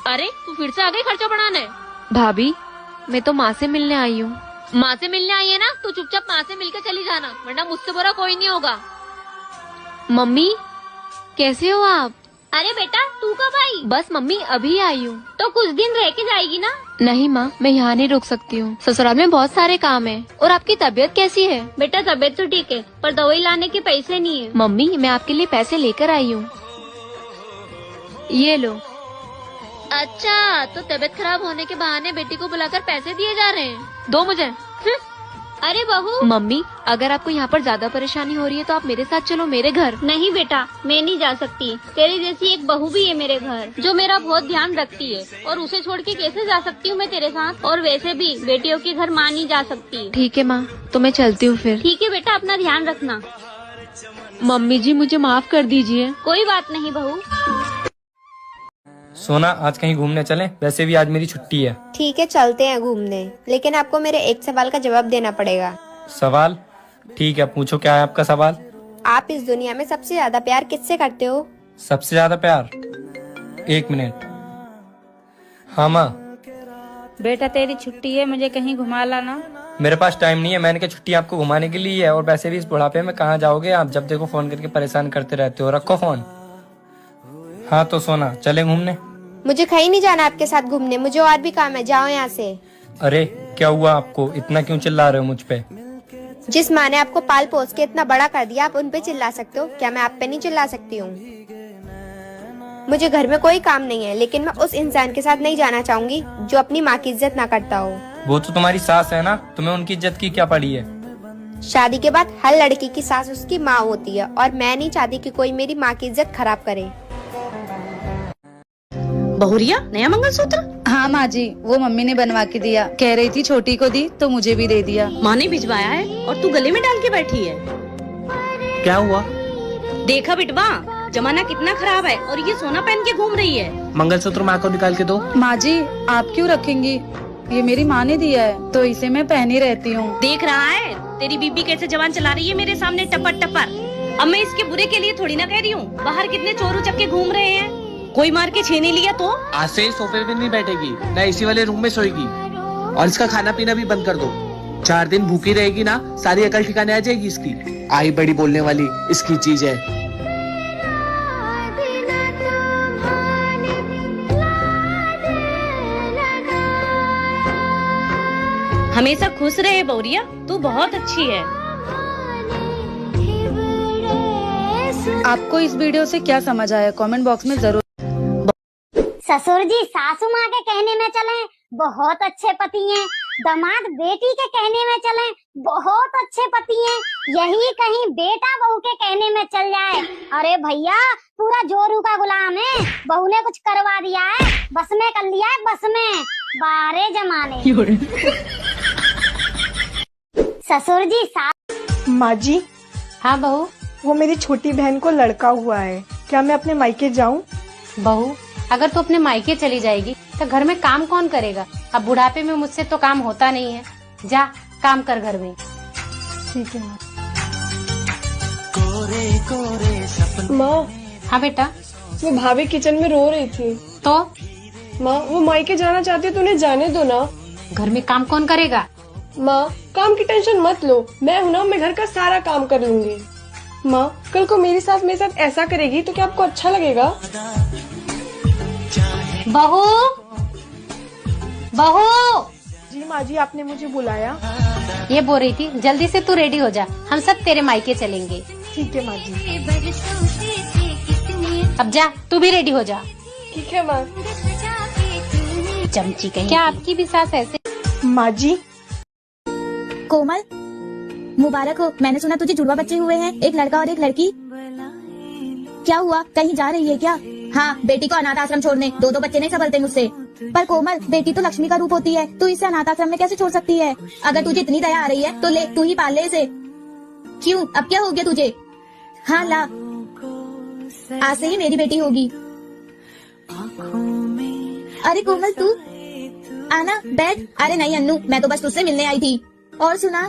अरे तू फिर से आ गई खर्चा बढ़ाने। भाभी मैं तो माँ से मिलने आई हूँ। माँ से मिलने आई है ना, तो चुपचाप माँ से मिलकर चली जाना, वरना मुझसे बुरा कोई नहीं होगा। मम्मी कैसे हो आप? अरे बेटा तू कब आई? बस मम्मी अभी आई हूँ। तो कुछ दिन रह के जाएगी ना? नहीं माँ, मैं यहाँ नहीं रुक सकती हूँ, ससुराल में बहुत सारे काम है। और आपकी तबीयत कैसी है? बेटा तबीयत तो ठीक है, पर दवाई लाने के पैसे नहीं है। मम्मी मैं आपके लिए पैसे लेकर आई हूँ, ये लो। अच्छा तो तबीयत खराब होने के बहाने बेटी को बुलाकर पैसे दिए जा रहे हैं, दो मुझे। अरे बहू। मम्मी अगर आपको यहाँ पर ज्यादा परेशानी हो रही है तो आप मेरे साथ चलो मेरे घर। नहीं बेटा मैं नहीं जा सकती, तेरे जैसी एक बहू भी है मेरे घर जो मेरा बहुत ध्यान रखती है, और उसे छोड़ के कैसे जा सकती हूँ मैं तेरे साथ? और वैसे भी बेटियों के घर माँ नहीं जा सकती। ठीक है माँ, तो मैं चलती हूँ फिर। ठीक है बेटा, अपना ध्यान रखना। मम्मी जी मुझे माफ कर दीजिए। कोई बात नहीं बहू। सोना आज कहीं घूमने चलें? वैसे भी आज मेरी छुट्टी है। ठीक है चलते हैं घूमने, लेकिन आपको मेरे एक सवाल का जवाब देना पड़ेगा। सवाल? ठीक है पूछो, क्या है आपका सवाल? आप इस दुनिया में सबसे ज्यादा प्यार किससे करते हो? सबसे ज्यादा प्यार? एक मिनट। हाँ माँ। बेटा तेरी छुट्टी है, मुझे कहीं घुमा लाना। मेरे पास टाइम नहीं है, मैंने कहा छुट्टी आपको घुमाने के लिए है, और वैसे भी इस बुढ़ापे में कहाँ जाओगे आप, जब देखो फोन करके परेशान करते रहते हो। रखो फोन। हाँ तो सोना चले घूमने? मुझे कहीं नहीं जाना आपके साथ घूमने, मुझे और भी काम है, जाओ यहाँ से। अरे क्या हुआ आपको, इतना क्यों चिल्ला रहे हो मुझ पे? जिस माँ ने आपको पाल पोस के इतना बड़ा कर दिया, आप उन पे चिल्ला सकते हो क्या? मैं आप पे नहीं चिल्ला सकती हूँ। मुझे घर में कोई काम नहीं है, लेकिन मैं उस इंसान के साथ नहीं जाना चाहूंगी जो अपनी माँ की इज्जत ना करता हो। वो तो तुम्हारी सास है ना, तुम्हें उनकी इज्जत की क्या पड़ी है? शादी के बाद हर लड़की की सास उसकी माँ होती है, और मैं नहीं चाहती कि कोई मेरी माँ की इज्जत खराब करे। बहुरिया नया मंगलसूत्र? हाँ माँ जी, वो मम्मी ने बनवा के दिया, कह रही थी छोटी को दी तो मुझे भी दे दिया। माँ ने भिजवाया है और तू गले में डाल के बैठी है। क्या हुआ? देखा बिटवा, जमाना कितना खराब है, और ये सोना पहन के घूम रही है। मंगलसूत्र माँ को निकाल के दो। माँ जी आप क्यों रखेंगी, ये मेरी माँ ने दिया है तो इसे मैं पहनी रहती हूँ। देख रहा है तेरी बीबी कैसे जवान चला रही है मेरे सामने टपर टपर। अब मैं इसके बुरे के लिए थोड़ी ना कह रही हूँ, बाहर कितने चोर उचक्के घूम रहे हैं, कोई मार के छीन लिया तो? आज से सोफे पे नहीं बैठेगी, ना इसी वाले रूम में सोएगी, और इसका खाना पीना भी बंद कर दो। 4 दिन भूखी रहेगी ना, सारी अकल ठिकाने आ जाएगी इसकी। आई बड़ी बोलने वाली इसकी चीज है। हमेशा खुश रहे बहुरिया, तू बहुत अच्छी है। आपको इस वीडियो से क्या समझ आया कमेंट बॉक्स में जरूर। ससुर जी सासू माँ के कहने में चले बहुत अच्छे पति हैं, दामाद बेटी के कहने में चले बहुत अच्छे पति हैं, यही कहीं बेटा बहू के कहने में चल जाए, अरे भैया पूरा जोरू का गुलाम है। बहू ने कुछ करवा दिया है, बस में कर लिया है, बस में। बारे जमाने। ससुर जी माँ जी। हाँ बहू। वो मेरी छोटी बहन को लड़का हुआ है, क्या मैं अपने मायके जाऊँ? बहू अगर तू अपने मायके चली जाएगी तो घर में काम कौन करेगा? अब बुढ़ापे में मुझसे तो काम होता नहीं है, जा काम कर घर में। ठीक है माँ। हाँ बेटा। वो भाभी किचन में रो रही थी। तो माँ वो मायके जाना चाहती है तो उन्हें जाने दो ना। घर में काम कौन करेगा? माँ काम की टेंशन मत लो, मैं हूँ ना, मैं घर का सारा काम कर लूंगी। माँ कल को मेरी सास मेरे साथ ऐसा करेगी तो क्या आपको अच्छा लगेगा? बहू बहू। जी माँ जी आपने मुझे बुलाया? ये बोल रही थी जल्दी से तू रेडी हो जा, हम सब तेरे मायके चलेंगे। ठीक है माँ जी। अब जा तू भी रेडी हो जा। ठीक है माँ। चमची कहीं। क्या आपकी भी सास ऐसे? माँ जी। कोमल मुबारक हो, मैंने सुना तुझे जुड़वा बच्चे हुए हैं, एक लड़का और एक लड़की। क्या हुआ, कहीं जा रही है क्या? हाँ बेटी को अनाथ आश्रम छोड़ने, 2 बच्चे नहीं संभलते मुझसे। पर कोमल बेटी तो लक्ष्मी का रूप होती है, तू इसे अनाथ आश्रम में कैसे छोड़ सकती है? अगर तुझे इतनी दया आ रही है तो ले तू ही पाल ले इसे। क्यों, अब क्या हो गया तुझे? हाँ ला, आज से ही मेरी बेटी होगी। अरे कोमल तू आना बैठ। अरे नहीं अन्नू, मैं तो बस तुझसे मिलने आई थी। और सुना,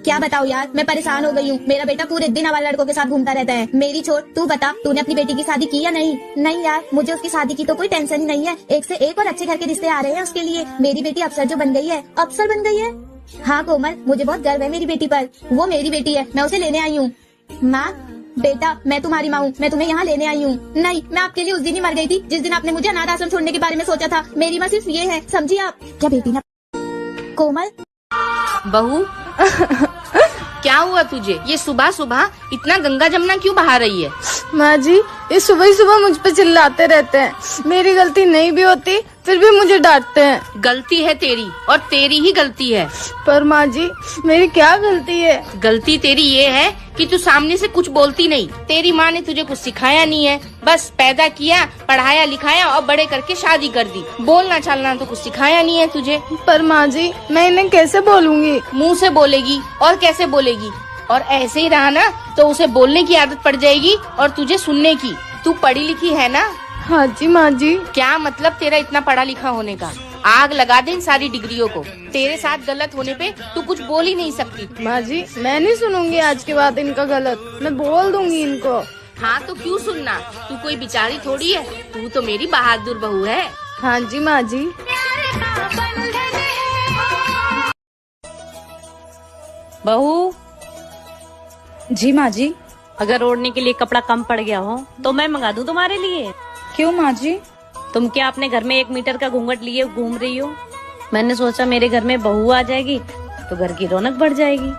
क्या बताऊँ यार, मैं परेशान हो गई हूँ। मेरा बेटा पूरे दिन आवारा लड़कों के साथ घूमता रहता है। मेरी छोड़, तू बता, तूने अपनी बेटी की शादी की या नहीं? नहीं यार, मुझे उसकी शादी की तो कोई टेंशन ही नहीं है। एक से एक और अच्छे घर के रिश्ते आ रहे हैं उसके लिए। मेरी बेटी अफसर जो बन गई है। अफसर बन गई है? हाँ कोमल, मुझे बहुत गर्व है मेरी बेटी पर। वो मेरी बेटी है, मैं उसे लेने आई हूँ। माँ, बेटा, मैं तुम्हारी माँ हूँ, मैं तुम्हें यहाँ लेने आई हूँ। नहीं, मैं आपके लिए उस दिन ही मर गई थी जिस दिन आपने मुझे अनाथ आश्रम छोड़ने के बारे में सोचा था। मेरी माँ सिर्फ ये है, समझिए आप। क्या बेटी ना? कोमल, बहू क्या हुआ तुझे? ये सुबह सुबह इतना गंगा जमुना क्यों बहा रही है? माँ जी, ये सुबह ही सुबह मुझ पे चिल्लाते रहते हैं। मेरी गलती नहीं भी होती फिर भी मुझे डांटते हैं। गलती है तेरी और तेरी ही गलती है। पर माँ जी, मेरी क्या गलती है? गलती तेरी ये है कि तू सामने से कुछ बोलती नहीं। तेरी माँ ने तुझे कुछ सिखाया नहीं है, बस पैदा किया, पढ़ाया लिखाया और बड़े करके शादी कर दी। बोलना चालना तो कुछ सिखाया नहीं है तुझे। पर माँ जी, मैं इन्हें कैसे बोलूँगी? मुँह से बोलेगी और कैसे बोलेगी? और ऐसे ही रहा ना तो उसे बोलने की आदत पड़ जाएगी और तुझे सुनने की। तू पढ़ी लिखी है ना? हाँ जी माँ जी। क्या मतलब तेरा इतना पढ़ा लिखा होने का? आग लगा दे इन सारी डिग्रियों को। तेरे साथ गलत होने पे तू कुछ बोल ही नहीं सकती। माँ जी, मैं नहीं सुनूंगी आज के बाद इनका गलत। मैं बोल दूंगी इनको। हाँ तो क्यों सुनना? तू कोई बेचारी थोड़ी है, तू तो मेरी बहादुर बहू है। हाँ जी माँ जी। बहू जी माँ जी। अगर ओढ़ने के लिए कपड़ा कम पड़ गया हो तो मैं मंगा दूं तुम्हारे लिए। क्यों माँ जी? तुम क्या अपने घर में 1 मीटर का घूंघट लिए घूम रही हो? मैंने सोचा मेरे घर में बहू आ जाएगी तो घर की रौनक बढ़ जाएगी,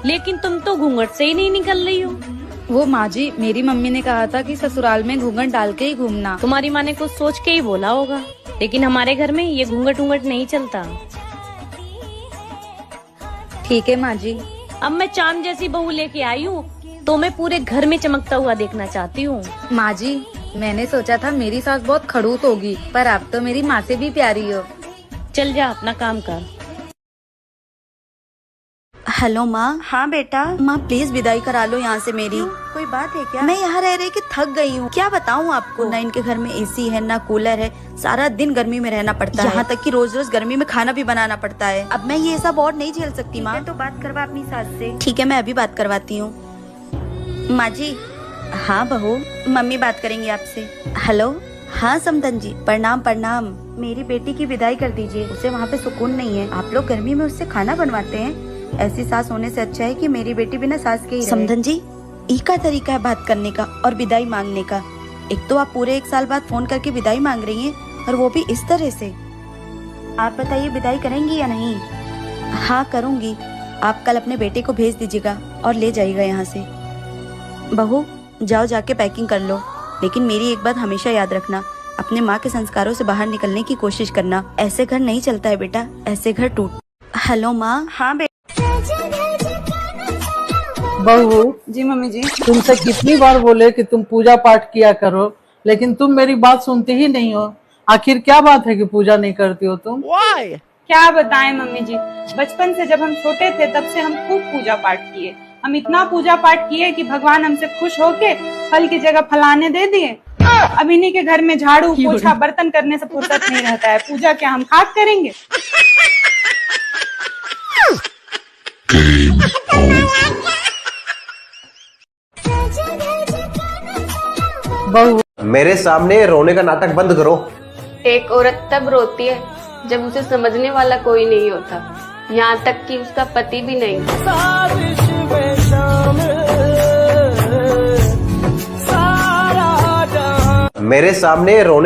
लेकिन तुम तो घूंघट से ही नहीं निकल रही हो। वो माँ जी, मेरी मम्मी ने कहा था कि ससुराल में घूंघट डाल के ही घूमना। तुम्हारी माँ ने कुछ सोच के ही बोला होगा, लेकिन हमारे घर में ये घूंघट उंघट नहीं चलता। ठीक है माँ जी। अब मैं चांद जैसी बहू लेके आई हूँ तो मैं पूरे घर में चमकता हुआ देखना चाहती हूँ। माँ जी, मैंने सोचा था मेरी सास बहुत खड़ूस होगी, पर आप तो मेरी माँ से भी प्यारी हो। चल जा अपना काम कर। हेलो माँ। हाँ बेटा। माँ प्लीज विदाई करा लो यहाँ से मेरी। कोई बात है क्या? मैं यहाँ रह रहे के थक गई हूँ। क्या बताऊँ आपको, ना इनके घर में एसी है ना कूलर है। सारा दिन गर्मी में रहना पड़ता है, यहाँ तक कि रोज रोज गर्मी में खाना भी बनाना पड़ता है। अब मैं ये सब और नहीं झेल सकती माँ। तो बात करवा अपनी सास से। ठीक है, मैं अभी बात करवाती हूँ। माँ जी। हाँ बहू, मम्मी बात करेंगी आपसे। हेलो। हाँ समधन जी, प्रणाम प्रणाम। मेरी बेटी की विदाई कर दीजिए, उसे वहाँ पे सुकून नहीं है। आप लोग गर्मी में उससे खाना बनवाते हैं। ऐसी सास होने से अच्छा है कि मेरी बेटी बिना सास के ही रहे। समधन जी, एक का तरीका है बात करने का और विदाई मांगने का। एक तो आप पूरे 1 साल बाद फोन करके विदाई मांग रही हैं और वो भी इस तरह से। आप बताइए, विदाई करेंगी या नहीं? हाँ करूँगी। आप कल अपने बेटे को भेज दीजिएगा और ले जाइएगा यहाँ से। बहू जाओ, जाके पैकिंग कर लो, लेकिन मेरी एक बात हमेशा याद रखना, अपने माँ के संस्कारों से बाहर निकलने की कोशिश करना। ऐसे घर नहीं चलता है बेटा, ऐसे घर टूट। हेलो माँ। हाँ बेटा। बहू जी मम्मी जी। तुमसे कितनी बार बोले कि तुम पूजा पाठ किया करो, लेकिन तुम मेरी बात सुनती ही नहीं हो। आखिर क्या बात है कि पूजा नहीं करती हो तुम? क्या बताएं मम्मी जी, बचपन से जब हम छोटे थे तब से हम खूब पूजा पाठ किए। हम इतना पूजा पाठ किए कि भगवान हमसे खुश होके फल की जगह फलाने दे दिए। अब इन्हीं के घर में झाड़ू पोछा बर्तन करने से फुर्सत नहीं रहता है। पूजा क्या हम खाक करेंगे? बहू मेरे सामने रोने का नाटक बंद करो। एक औरत तब रोती है जब उसे समझने वाला कोई नहीं होता, यहाँ तक कि उसका पति भी नहीं। मेरे सामने रोने